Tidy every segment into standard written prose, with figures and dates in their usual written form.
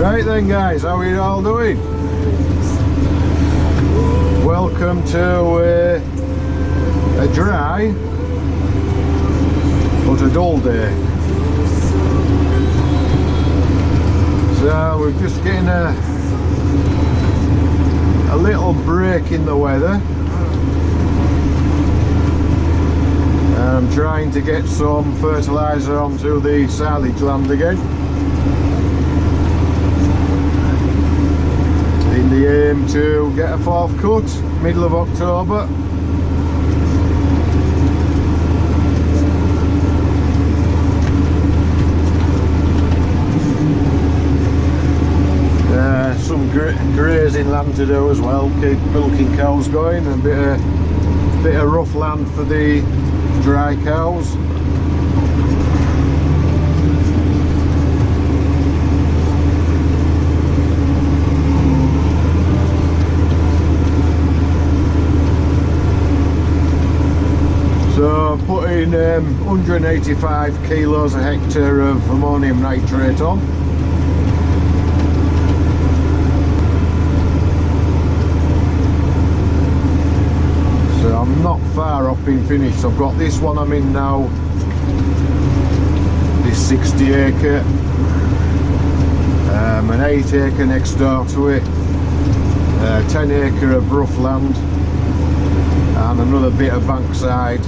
Right then guys, how are you all doing? Welcome to a dry but a dull day. So we're just getting a little break in the weather. I'm trying to get some fertiliser onto the silage land again, in the aim to get a fourth cut middle of October. Some grazing land to do as well, keep milking cows going, and a bit of rough land for the dry cows. So putting 185 kilos a hectare of ammonium nitrate on. I'm not far off being finished. I've got this one I'm in now, this 60 acre, an 8 acre next door to it, 10 acre of rough land, and another bit of bankside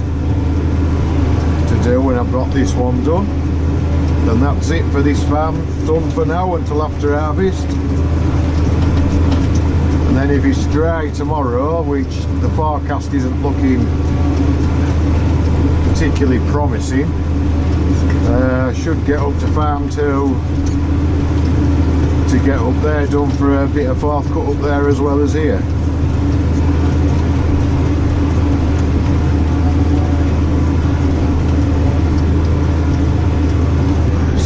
to do when I've got this one done. And that's it for this farm, done for now until after harvest. And then if it's dry tomorrow, which the forecast isn't looking particularly promising, should get up to farm 2 to get up there done for a bit of fourth cut up there as well as here.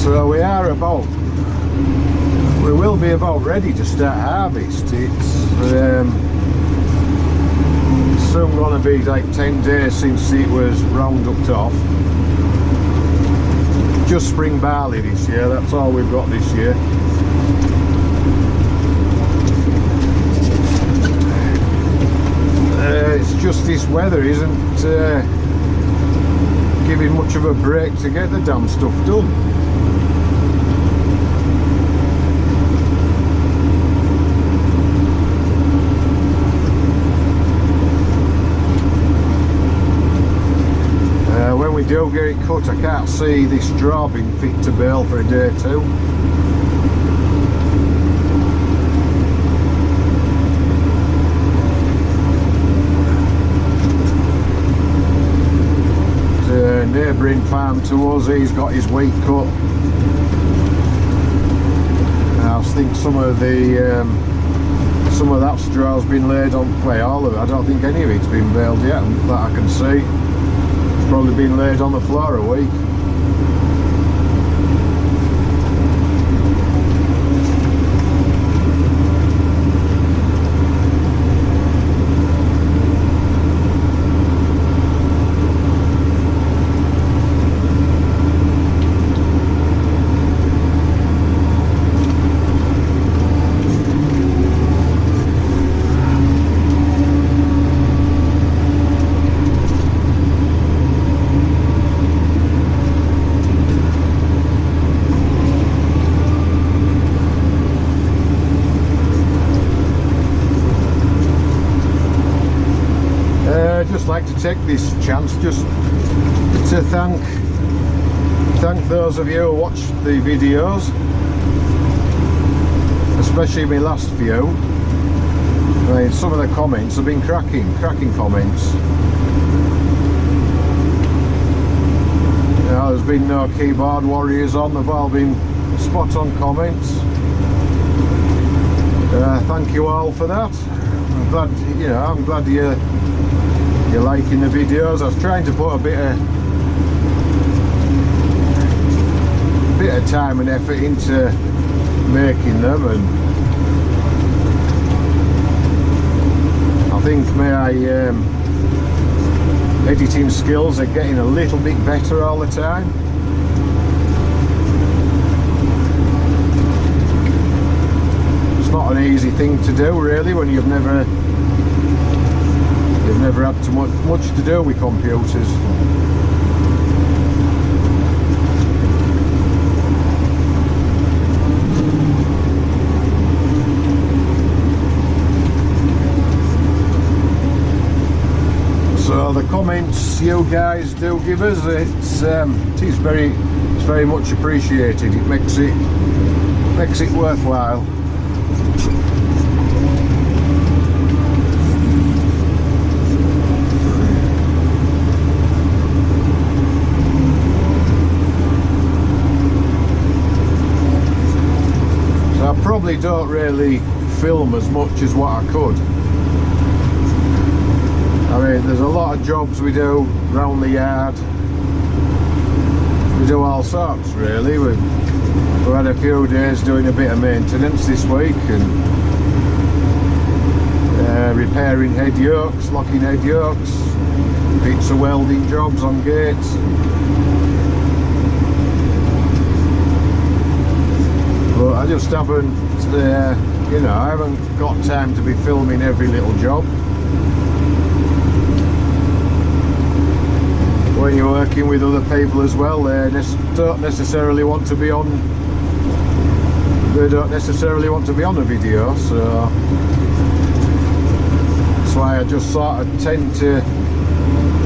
So we will be about ready to start harvest. It's soon going to be like 10 days since it was rounded off. Just spring barley this year, that's all we've got this year. It's just this weather isn't giving much of a break to get the damn stuff done. When we do get it cut, I can't see this straw being fit to bale for a day or two. The neighbouring farm to us, he's got his wheat cut. I think some of that straw's been laid on, well, all of it. I don't think any of it's been baled yet that I can see. Probably been laid on the floor a week. Just like to take this chance just to thank those of you who watch the videos, especially my last few. I mean, some of the comments have been cracking comments. You know, there's been no keyboard warriors on, they've all been spot on comments. Thank you all for that. I'm glad you're liking the videos. I was trying to put a bit of time and effort into making them, and I think my editing skills are getting a little bit better all the time. not an easy thing to do really when you've never had too much to do with computers. So the comments you guys do give us, it's very much appreciated. It makes it worthwhile. So I probably don't really film as much as what I could. I mean, there's a lot of jobs we do round the yard. We do all sorts really. We've had a few days doing a bit of maintenance this week and repairing head yokes, locking head yokes, bits of welding jobs on gates. But I just haven't, you know, I haven't got time to be filming every little job. When you're working with other people as well, they don't necessarily want to be on. They don't necessarily want to be on a video, so that's why I just sort of tend to.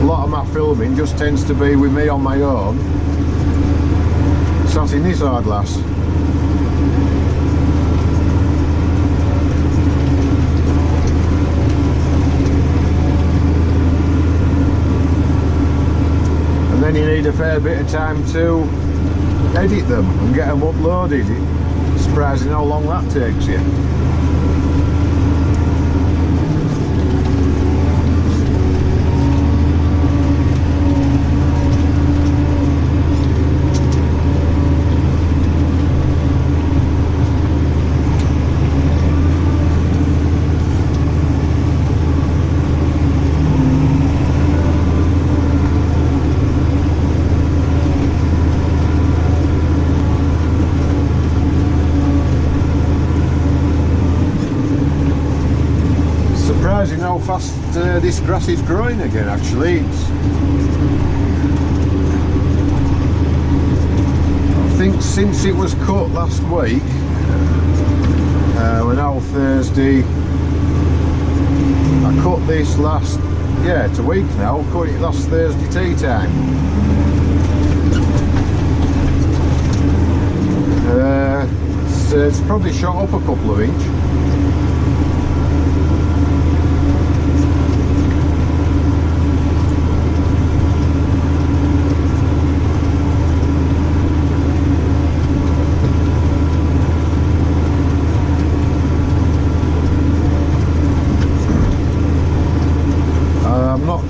A lot of my filming just tends to be with me on my own, sat in this hard glass. Then you need a fair bit of time to edit them and get them uploaded. It's surprising how long that takes you. Surprising how fast this grass is growing again. Actually, I think since it was cut last week, we're now Thursday. I cut this last, it's a week now. Cut it last Thursday tea time. It's probably shot up a couple of inch.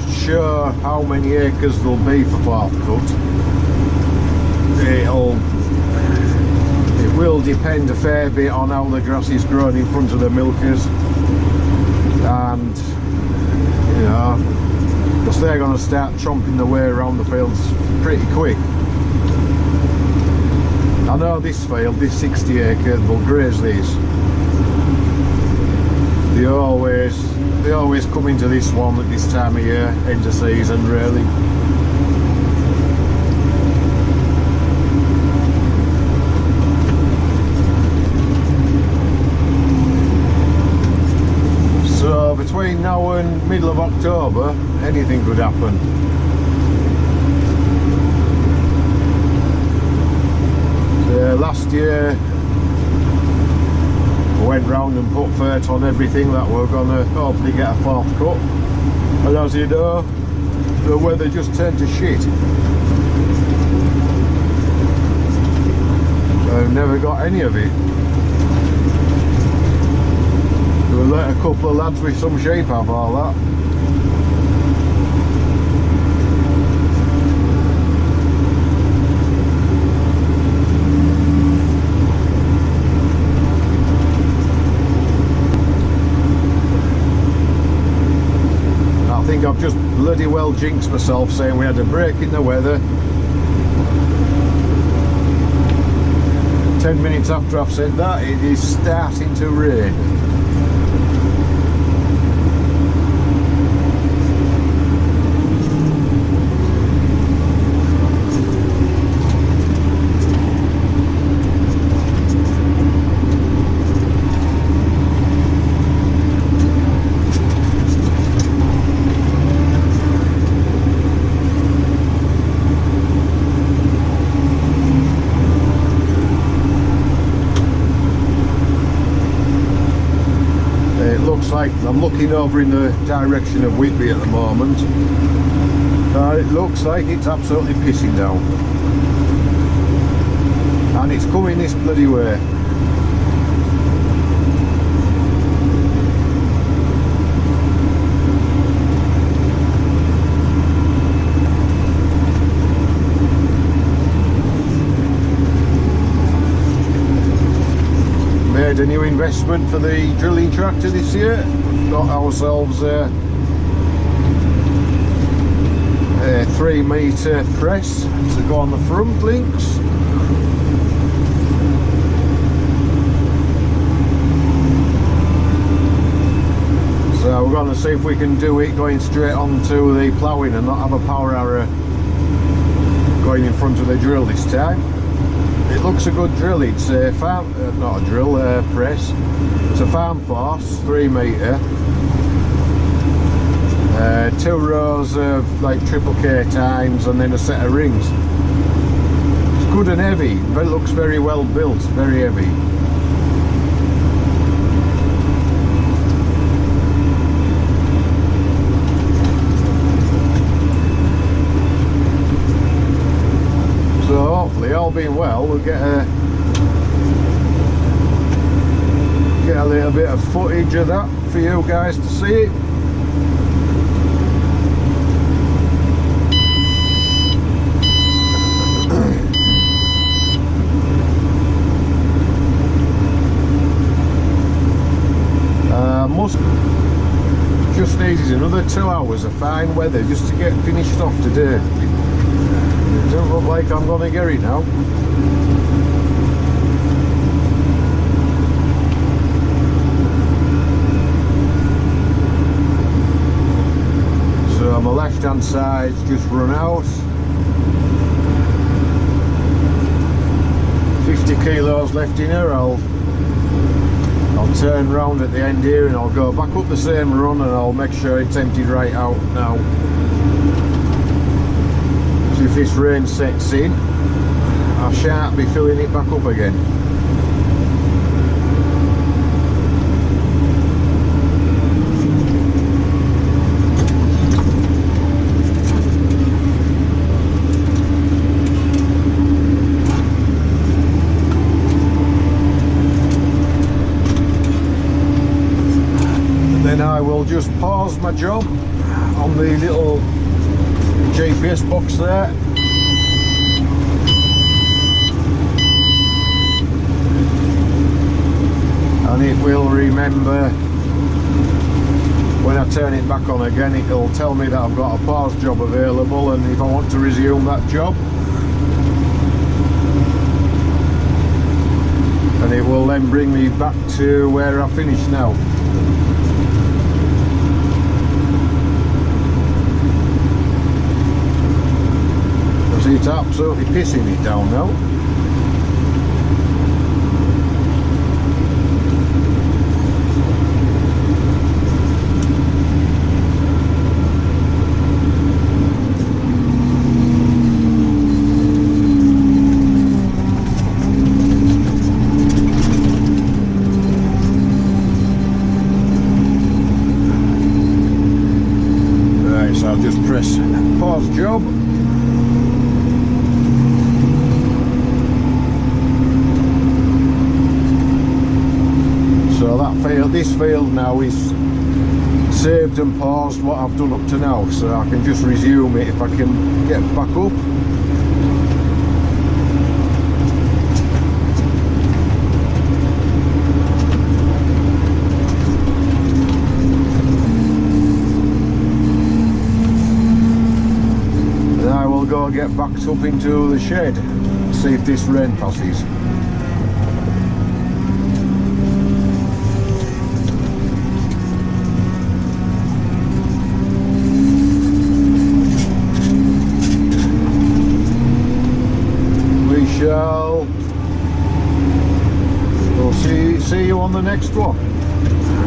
Sure how many acres there'll be for fourth cut. It will depend a fair bit on how the grass is grown in front of the milkers, and you know, because they're going to start chomping their way around the fields pretty quick. I know this field, this 60 acre, they'll graze these. They always come into this one at this time of year, end of season really. So between now and middle of October, anything could happen. Last year went round and put Fert on everything that we're going to hopefully get a fourth cut, and as you know, the weather just turned to shit. I've never got any of it. We let a couple of lads with some sheep have all that. I think I've just bloody well jinxed myself saying we had a break in the weather. 10 minutes after I've said that, it is starting to rain. Like I'm looking over in the direction of Whitby at the moment. It looks like it's absolutely pissing down, and it's coming this bloody way. Made a new investment for the drilling tractor this year. We've got ourselves a 3-metre press to go on the front links. So we're going to see if we can do it going straight onto the ploughing and not have a power arrow going in front of the drill this time. It looks a good drill. It's a farm, not a drill, press. It's a farm force, 3-metre. 2 rows of like triple K times and then a set of rings. It's good and heavy, but it looks very well built, very heavy. So hopefully, all being well, we'll get a little bit of footage of that for you guys to see. Just needs another 2 hours of fine weather just to get finished off today. It doesn't look like I'm going to get it now. So on the left hand side's just run out. 50 kilos left in her. I'll turn round at the end here and I'll go back up the same run and I'll make sure it's emptied right out now. So if this rain sets in, I shan't be filling it back up again. Then I will just pause my job on the little GPS box there. And it will remember when I turn it back on again, it'll tell me that I've got a pause job available, and if I want to resume that job, and it will then bring me back to where I finished now. It's absolutely pissing it down now. Right, so I'll just press pause job. So that field, this field now is saved and paused what I've done up to now, so I can just resume it if I can get back up. And I will go get backed up into the shed, see if this rain passes. on the next one.